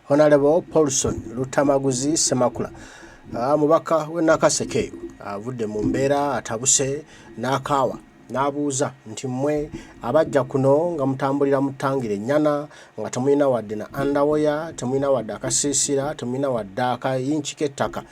Honorable Paulson Lutamaguzi Semakula mubaka we Nakaseke avudde mu mbeera atabuse n'akaawa n'abuuza nti mmwe abajja kuno nga mutambulira mutangire nnyana nga temulina wadde na andawoya temulina wadde akasiisira temulina wadde akayinki k'ettaka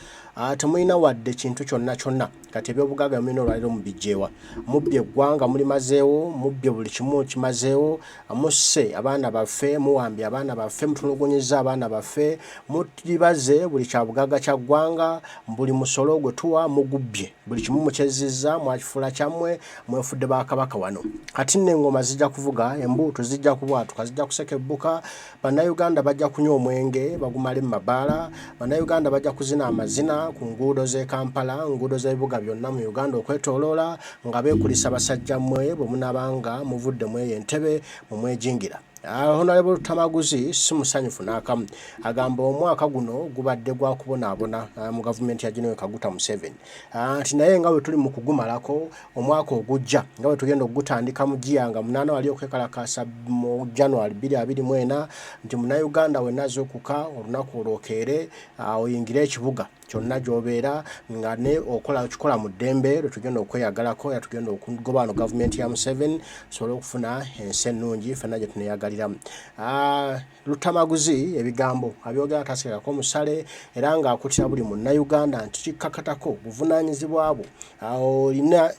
temulina wadde kintu kyonna kati ebyobugagga mulina olwaliro mubijjeewa mubbye eggwanga mulimazeewo mubbye buli kimu kimazeewo musse abaana baffe muwambye abaana baffe mutulugunyizza abaana baffe mutibaze buli kyabugagga kya ggwanga buli musolo gwe tuwa mugubbye buli kimu mukyezizza mwakifuula kyammwe mwefudde bakabaka wano kati n'engoma zijja kuvuga embuutu zijja kubwatuka zijja kusekebbuka bannayuganda bajja kunywa omwenge bagumale mu mabaala bannayuganda bajja kuzina amazina ku nguudo z'e Kampala nguudo z'ebibuga byonna mu Uganda okwetooloola nga beekulisa basajja mmwe bwe munaabanga muvudde mu eyo entebe mu mwejingira. Honorable Lutamaguzi si musanyufu n'akamu agamba omwaka guno gubadde gwa kubonaabona mu gavumenti ya General Kaguta Museveni nti naye nga bwe tuli mu kugumalako omwaka ogujja nga bwe tugenda okugutandika mu Jiyanga munaana wali okwekalakaasa mu January 2024 nti munnayuganda wenna az'okuka olunaku olwokeere oyingire ekibuga kyonna gy'obeera nga ne okikola mu ddembe lwe tugenda okweyagalako era tugenda okugoba wano gavumenti ya Museveni tusobole okufuna ensi ennungi ffenna gye tuneeyagaliramu. Lutamaguzi ebigambo abyogera atasekako musale era ng'akutira buli munnayuganda nti kikkakatako buvunaanyizibwa bwo olina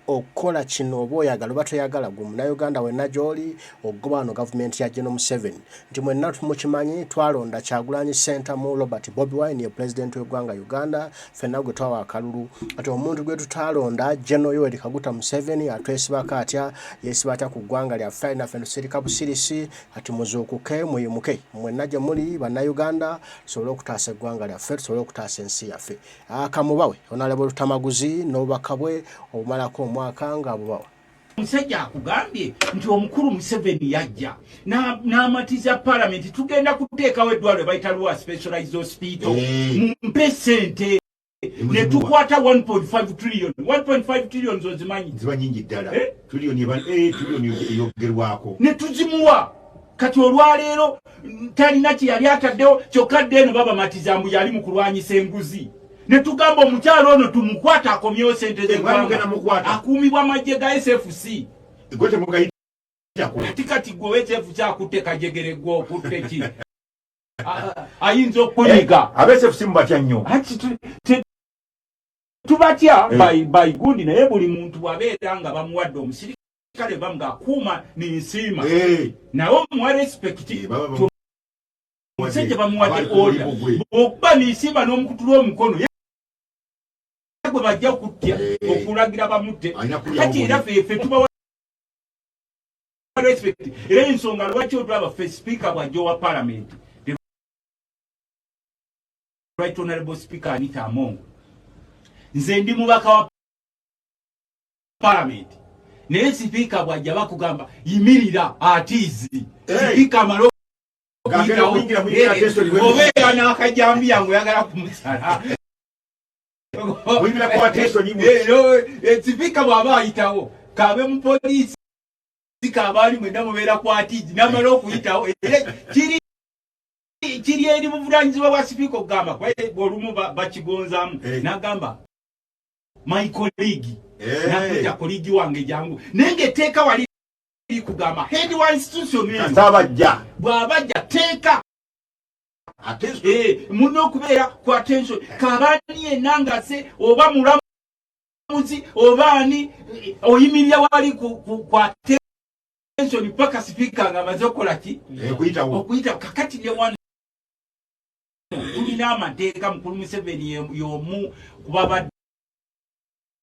okukola kino oba oyagala oba toyagala gwe munnayuganda wenna gy'oli okugoba wano gavumenti ya General Museveni nti mwenna mukimanyi twalonda Kyagulanyi Center mu Robert Bobi Wine ye president w'eggwanga Uganda ffenna gwe twawa akalulu ati omuntu gwe tutalonda General Yoweri Kaguta Museveni atwesibako atya yeesiba atya ku ggwanga lyaffe naffe tusirika busirisi ati muzuukuke muyimuke mwenna gye muli bannayuganda tusobole okutaasa eggwanga lyaffe tusobole okutaasa ensi yaffe kamubawe Honorable Lutamaguzi n'obubaka bwe obumalako mwakanga abubawa. Musajja akugambye nti omukulu Museveni yajja n'amatiza parliament tugenda kuteekawo eddwaliro bayita Lua Specialized Hospital mumpe ssente ne tukwata 1.5 trillion 1.5 trillion zozimanyi ziba nyingi ddala trillion eyogerwako ne tuzimuwa kati olwaleero talina kyeyali ataddewo kyokka ddeeno baba matizambu yali mu kulwanyisa enguzi ne tugamba omukyalo ono tumukwata akomyewo sente z'eggwanga akuumibwa amagye ga SFC kati gwe SFC akutte kajegere gwe okutte ki ayinza okkunyiga aba-SFC mubatya nnyo tubatya by gundi naye buli muntu bwabeera nga bamuwadde omusirikale bamu ng'akuuma n'ensiima naye omuwa respect omusajja bamuwadde order bw'okuba n'ensiima n'omukutula omukono gwe bajja okutya okulagira bamutte kati era ffe tubawa respect era ensonga lwaki otulaba ffe speaker bw'ajja owa parliament right honorable speaker Anita Amongo nze ndi mubaka wa parliament naye speaker bw'ajja bakugamba yimirira atiizi speaker amalo obeera n'akajambiya ng'oyagala kumusala sipika bw'aba ayitawo kabe mu poliisi kabaali mwenda mubeera kwatiji namala okuyitawo kiri eri buvunanyizibwa bwa sipiika okugamba olumu bakigonzaamu n'agamba my colleague nakuja koligi wange jangu nenge etteeka wali kugamba head wa institution sabajja bw'abajja teeka muno okubeera ku attention kabani enangase oba mulamuzi oba ani oyimirira wali ku attention paka speaker nga amaze okukola ki okuyita kakati ne wano tulina amateeka mukulu Museveni y'omu kubabadde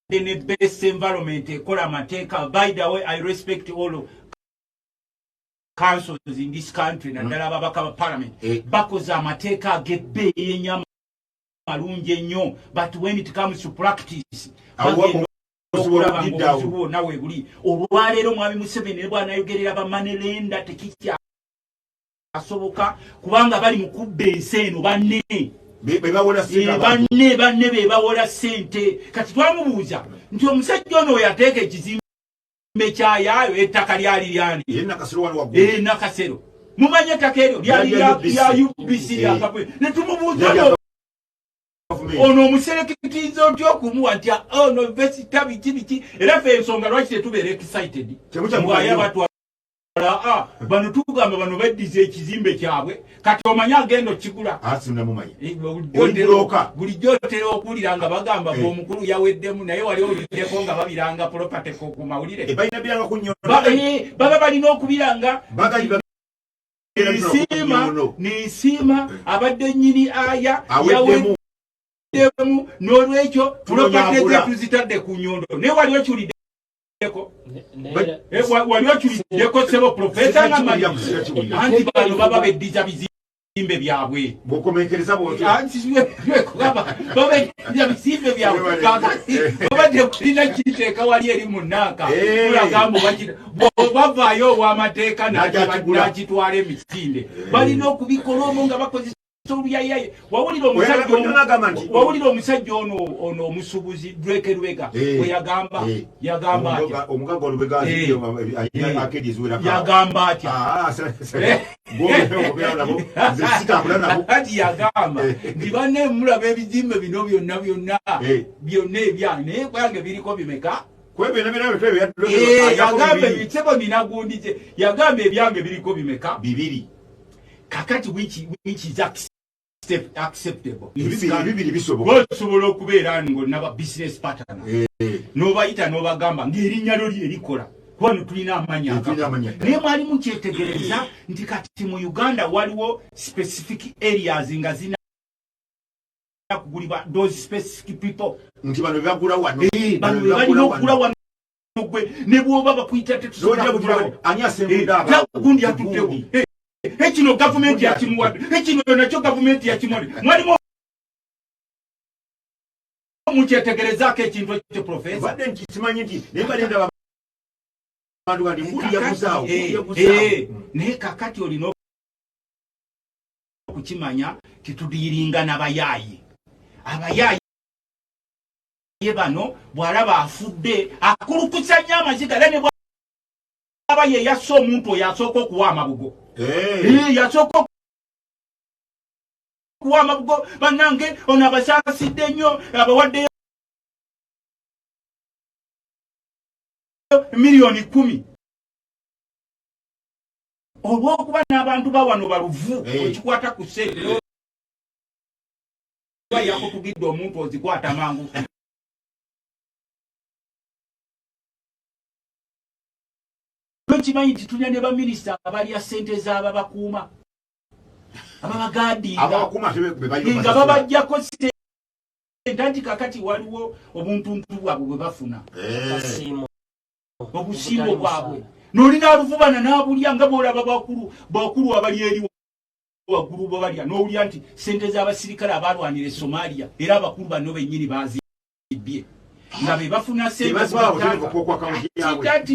ne best environment ekola amateeka. By the way, I respect all councils in this country naddala ababaka ba parliament bakoze amateeka ag'ebbeeyi y'ennyama malungi ennyo, but when it comes to practice nawe buli olwaleero mwami Museveni ne bw'anayogerera bamanerenda tekikyasoboka kubanga bali mu kubba ensi eno banne banne bebawola ssente. Kati twamubuuza nti omusajja ono yateeka ekizimbe kyayayo ettaka lyali lyani Nakasero mumanye takero ya UBC ya kapwe netumubuza ono omuserekitizo byokumuwa nti ono vesita biki era fe ensonga lwaki tetubeera excited mwaye batwala bano tugamba bano beddiza ekizimbe kyabwe kati omanya agenda kigula bulijjo otera okuwulira nga bagamba omukulu yaweddemu naye wali owuliddeko nga babiranga property ku mawulire baba balina okubiranga nisiima abadde nnyini aya yaweddemu n'olwekyo property ze tuzitadde ku nyondo naye wali okiwuliddeko wali okiwuliddeko sebo profesa ng'amanyi anti bano baba beddiza bizimbe byabwe bw'okomenkereza babeddiza bizimbe byabwe babadde kulina kiteeka wali eri mu nanka kulagamba bavaayo ow'amateeka n'akitwala emisinde balina okubikola omwo nga bakozesa oluyayaye wawulira omusajja ono omusubuzi Drake Lubega bwe yagamba ati yagamba nti banne mulaba ebizimbe bino byonna ebyange byange biriko bimeka yagamba ebitebo binagundize yagamba ebyange biriko bimeka bibiri kakati which is acceptable osobola okubeera ngo naba business partner n'obayita n'obagamba ng'erinnya lyo lyerikola kubano tulina amanya naye mwali mukyetegereza nti kati mu Uganda waliwo specific areas nga zina kugulibwa those specific people nti bano bagula wano balina okugula wano gwe ne bw'oba bakuyita tetusobola gundi atuddewo ekino gavumenti yakimuwadde ekino nakyo gavumenti yakimuwadde mwalimu mukyetegerezaako ekintu ekyo profesa badde nti kimanyi nti naye balenda abantu bandi mbuli yagusaawo naye kakati olina okukimanya titudiiringa n'abayaayi abayaayi bano bw'alaba afudde akulukusa nnyo amaziga era ne bw'aba ye yassa omuntu oyo asooka okuwa amabugo yasooka okuwa amabugo bannange ono abasaasidde nnyo abawaddeyo miliyoni 10 olw'okuba n'abantu bawano baluvu ekikwata ku ssente yakutugidde omuntu ozikwata mangu kimanyi nti tulina ne baminisita abalya ssente z'ababakuuma ababagaadinga nga babajjako ssente anti kakati waliwo obuntuntu bwabwe bwe bafuna obusiimo bwabwe n'olina abuvubana n'abulya nga bw'olaba bakulu abali eri waggulu bo balya n'owulya nti ssente z'abasirikale abalwanira Somalia era abakulu bano bennyini bazibbye nga be bafuna ssente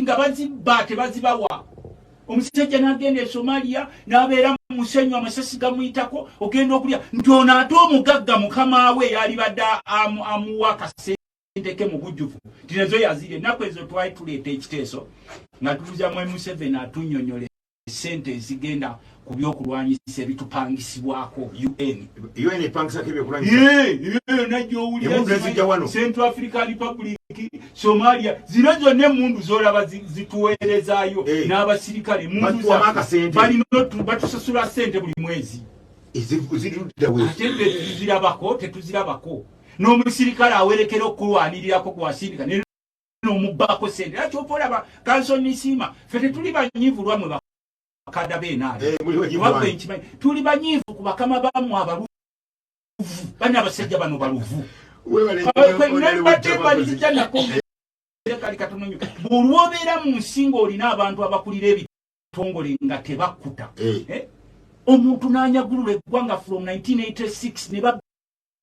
nga bazibba tebazibawa omusajja n'agenda e Somalia n'abeera mu musenyu amasasi gamuyitako ogenda okulya nti ono ate omugagga mukama we yali badde amuwa kasente ke mu bujjuvu nti nazo yazirya ennaku ezo twali tuleeta ekiteeso nga tubuuza mu Museveni atunnyonnyola ssente ezigenda ku byokulwanyisa ebitupangisibwako UN najjowulira Central African Republic Somalia zino zonna emundu z'olaba zituweerezaayo n'abasirikale balina batusasula ssente buli mwezi ate tetuzirabako n'omusirikale awerekera okulwanirirako gwasindika n'omubbako ssente era kyova olaba kansonisiima ffe tetuli banyiivu lwamwe bakada beenaali tuli banyiivu ku bakama bammwe abaluvu bana abasajja bano baluvu bw'olwobeera mu nsi ng'olina abantu abakulira ebitongole nga tebakkuta omuntu n'anyagulula eggwanga from 1986 ne babba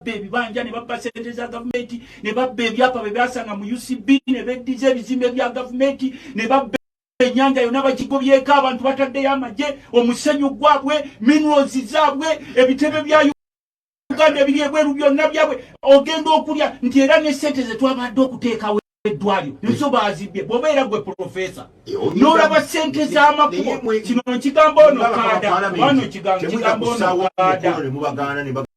ebibanja ne babba ssente za gavumenti ne babba ebyapa bye byasanga mu UCB ne beddiza ebizimbe bya gavumenti ne babba ennyanja yonna bagigobyeko abantu bataddeyo amagye omusenyu gwabwe minerals zaabwe ebitebe bya Uganda ebiri ebweru byonna byabwe ogenda okulya nti era ne ssente ze twabadde okuteekawo edwaliro nizo bazibye bobeera gwe professor n'olaba ssente z'amakubo kino kigambo ono kaada wano kigambo ono kaada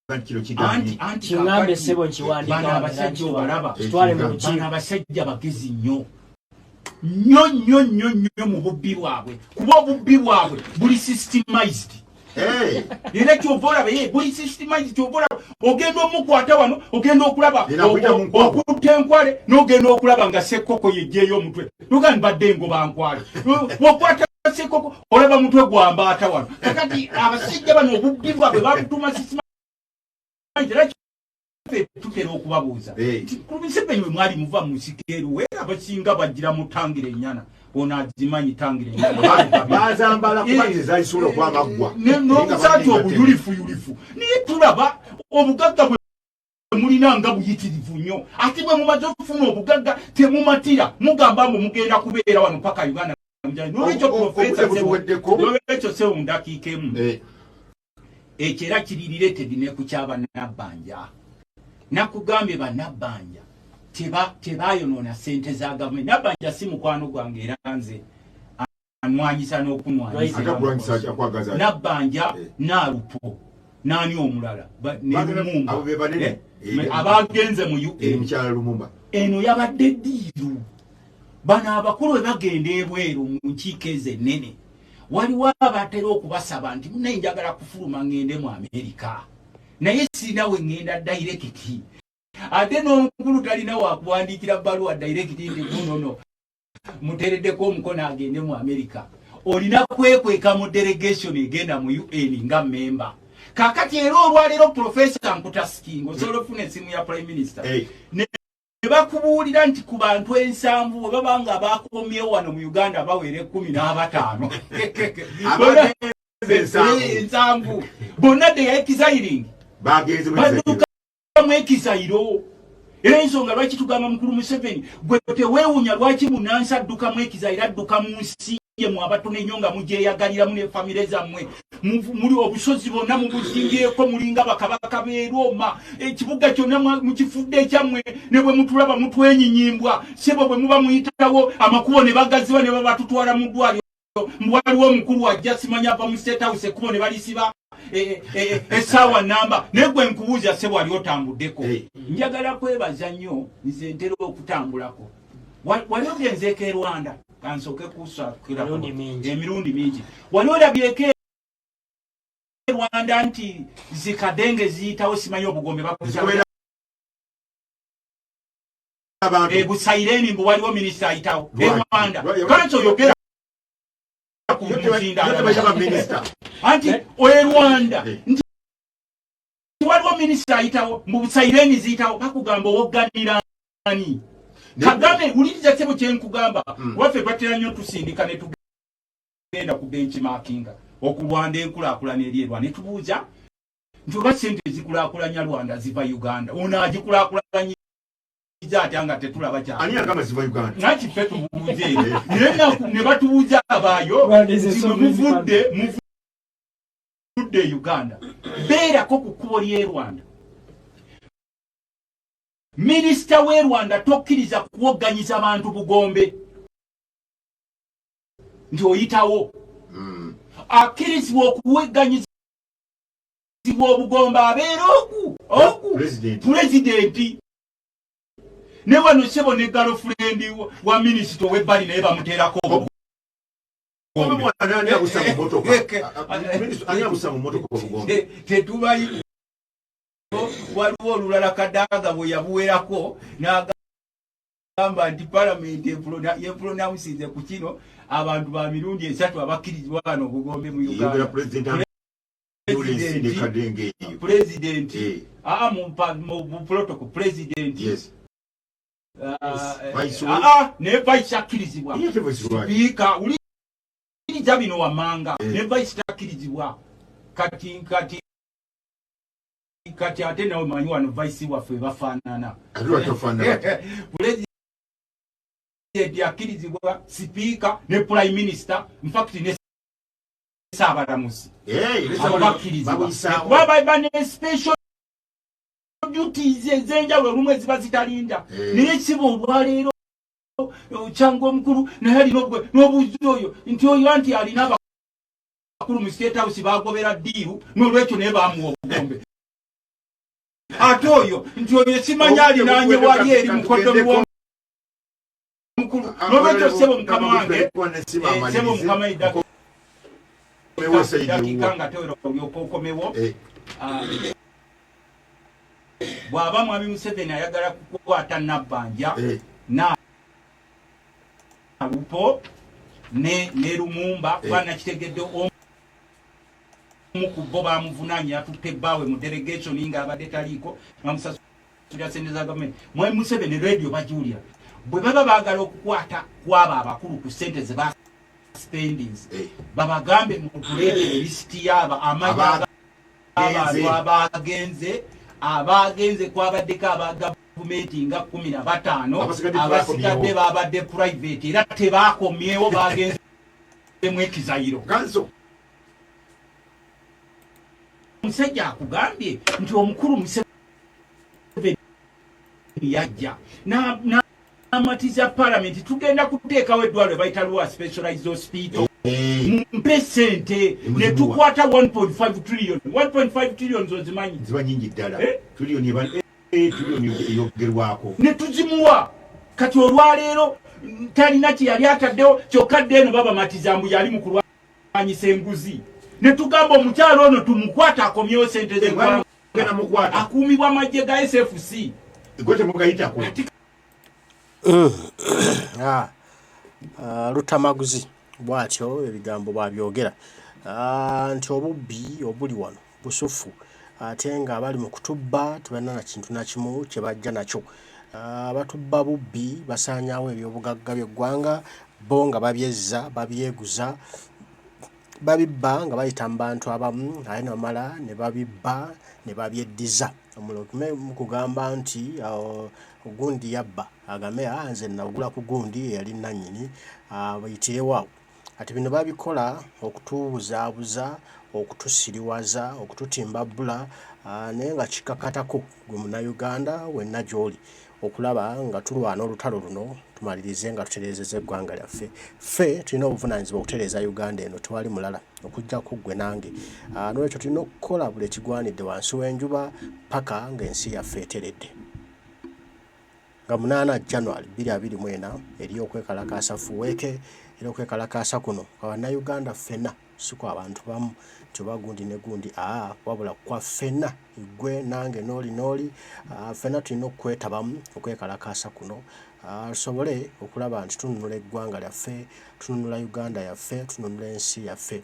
anti kingambe sebo nkiwandika abasajja obalaba bano abasajja bagezi nnyo mu bubbi bwabwe kuba obubbi bwabwe buli systemized era kyova olaba buli systemized kyova olaba ogenda omukwata wano ogenda okulaba okutta enkwale n'ogenda okulaba nga sekkoko yejjeeyo omutwe noga nibadde ngoba nkwale okwata sekkoko olaba mutwe gwambaata wano kakati abasajja bano obubbi bwabwe babutuma systemized era tutera okubabuuza Museveni we mwali muva mu sikeeru we abasinga bagira mutangire ennyana ono azimanyi tangire ennyana bazambala kubanze zayisula okwamaggwa n'obusaati obuyulifu naye tulaba obugagga bwe mulina nga buyitirivu nnyo ate bwe mumaze okufuna obugagga temumatira mugamba mbu mugenda kubeera wano paka Uganda n'olwekyo profesa sewo mu dakiika emu ekyo era kiri related ne ku ky'abanabbanja nakugambye bannabbanja tebayonoona ssente za gavumenti nabbanja si mukwano gwange era nze anwanyisa n'okunwanyisa nabbanja naalupo naani omulala abagenze mu UN eno yabadde ddiiru bano abakulu we bagenda ebweru mu nkiiko ez'ennene waliwo abatera okubasaba nti mune njagala kufuluma ngende mu Amerika naye sina we ngenda direct ate n'omukulu talina wakuwandiikira bbaluwa direct nti no mutereddeko omukono agende mu Amerika olina kwekweka mu delegation egenda mu UN nga memba kakati era olwaleero professor Nkutasikingo osobola ofuna essimu ya prime minister ne bakubuulira nti ku bantu 7 bwe baba nga bakomyewo wano mu Uganda bawere 15 ensanvu bonna de ekizayiring bagenze mu ekizayiro era ensonga lwaki tugamba mukulu Museveni gwe teweewunya lwaki munansi adduka mu ekizayiro adduka mu nsi ye mu abatono ennyo nga mugyeyagalira mu ne famire zammwe muli obusozi bonna mubuzingyeko mulinga bakabaka b'e Roma ekibuga kyonna mukifudde ekyammwe ne bwe mutulaba mutwenyinyibwa sebo bwe muba muyitawo amakubo ne bagaziba ne babatutwala mu ddwaliro waliwo omukulu wajja simanya ava mu State House ekkubo ne balisiba essaawa namba naye gwe nkubuuza sebo wali otambuddeko njagala kwebaza nnyo nze ntera okutambulako wali ogenzeeko e Rwanda kansooke kusakira emirundi mingi wali olabyeko Rwanda nti zikadenge ziyitawo simanyi obugombe bakuza Busaireni mbu waliwo minisita ayitawo Rwanda kanso yogera anti oye Rwanda nti waliwo minisita ayitawo mu Busaireni ziyitawo bakugamba owogganirani Kagame uliriza sebo kyenkugamba waffe batera nnyo tusindika ne tugenda ku benchmarkinga okulwanda enkulaakulana eri Rwanda ne tubuuza nti olwa ssente zikulaakulanya Rwanda ziva Uganda ono agikulaakulanya ate nga tetulaba kyali ani agamba ziva Uganda naki ffe tubuuze naye ne batubuuza abaayo muvudde Uganda beerako ku kkubo ly'e Rwanda Minisita w'e Rwanda tokkiriza kuwogganyiza abantu bugombe nti oyitawo akkirizibwa okuwegganyizibwa obugombe abeera oku pulezidenti ne wano sebo ne girlfriend wa minisita ow'ebbali naye bamuteerako tetubayi waliwo olulala Kadaga bwe yabuwerako n'agamba nti palamenti yempronouncing ku kino abantu ba mirundi 3 abakkirizibwa wano obugombe mu Uganda pulezidenti mu protocol pulezidenti ne vice akkirizibwa sipiika uliriza bino wammanga ne vice takkirizibwa kati ate nawe manyi wano vice waffe bafaanana pulezidenti akkirizibwa sipiika ne prime minister in fact ne saabalamuzi bakkirizibwa kuba ne special duties ezenjawulo olumu eziba zitalinda naye Ekizibu olwaleero Changu omukulu naye alina n'obuuzi oyo nti oyo anti alina abakulu mu State House bagobera ddiiru n'olwekyo naye bamuwa obugombe ate oyo nti oyo simanya alinaanye wali eri mukoddomi w'omukulu n'olwekyo ssebo mukama wange ssebo mukama dakika nga tewera olyoka okomewo bw'aba mwami Museveni ayagala kukwata Nabbanja Lupo ne Lumumba bwana kitegedde omu ku bo bamuvunanya yatutte bbawe mu delegation nga abadde taliiko bamusasula sente za gavumenti mwami Museveni radio bajulia bwe baba baagala okukwata kwaba abakulu ku sente ze ba spendings babagambe mu tuleete listi yaba amanya abagenze kwabaddeko gavumenti nga 15 abasigadde babadde private era tebakomyewo bagenze mu Ekizayiro omusajja akugambye nti omukulu Museveni yajja n'amatiza parliament tugenda kuteekawo eddwaliro bayita Lua Specialized Hospital mumpe sente ne tukwata 1.5 trillion 1.5 trillion zozimanyi ziba nyingi ddala trillion yogerwako ne tuzimuwa kati olwaleero talina kyeyali ataddewo kyokka eno baba matizambu yali mu kulwanyisa enguzi ne tugamba omukyalo ono tumukwata akomyewo sente ze akuumibwa amagye ga SFC gote mugayitako Lutamaguzi bwatyo ebigambo babyogera nti obubbi obuli wano busufu ate nga abali mu kutubba tebalina na kintu na kimu kye bajja nakyo abatubba bubbi basaanyaawo ebyobugagga by'eggwanga bo nga babyezza babyeguza babibba nga bayita mu bantu abamu aye ne bamala ne babibba ne babyeddiza omulokume mu kugamba nti ogundi yabba agambe nze nagula ku gundi eyali nannyini bayitirewo ati bino babikola okutubuzaabuza okutusiriwaza okututimba bbula naye nga kikakatako gwe Munnayuganda wenna gy'oli okulaba nga tulwana olutalo luno tumalirize nga tutereezezza eggwanga lyaffe ffe tulina obuvunaanyizibwa okutereeza Uganda eno tewali mulala okuggyako ggwe nange n'olwekyo tulina okukola buli ekigwanidde wansi w'enjuba paka ng'ensi yaffe eteredde nga 8 January 2024 eri okwekalakaasa fuweeke era okwekalakaasa kuno Abannayuganda ffenna si kwa abantu bamu nti gundi ne gundi wabula kwa ffenna gwe nange n'oli ffenna tulina okwetabamu okwekalakaasa kuno tusobole okulaba nti tununula eggwanga lyaffe tununula Uganda yaffe tununula ensi yaffe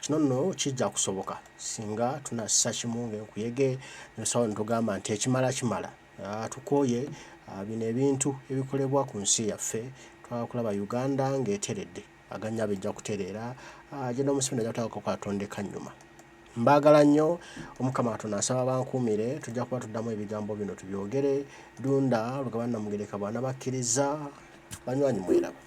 kino nno kijja kusoboka singa tunassa kimu ng'enkuyege nesawo netugamba nti ekimala kimala tukooye bino ebintu ebikolebwa ku nsi yaffe twakulaba Uganda ng'eteredde aganya bijja kutereera agenda Museveni ajja kutaka kwatondeka nnyuma mbaagala nnyo omukama Katonda asaba bankuumire tujja kuba tuddamu ebigambo bino tubyogere Dunda Lugabire Namugereka bwana bakkiriza banywanyi mweraba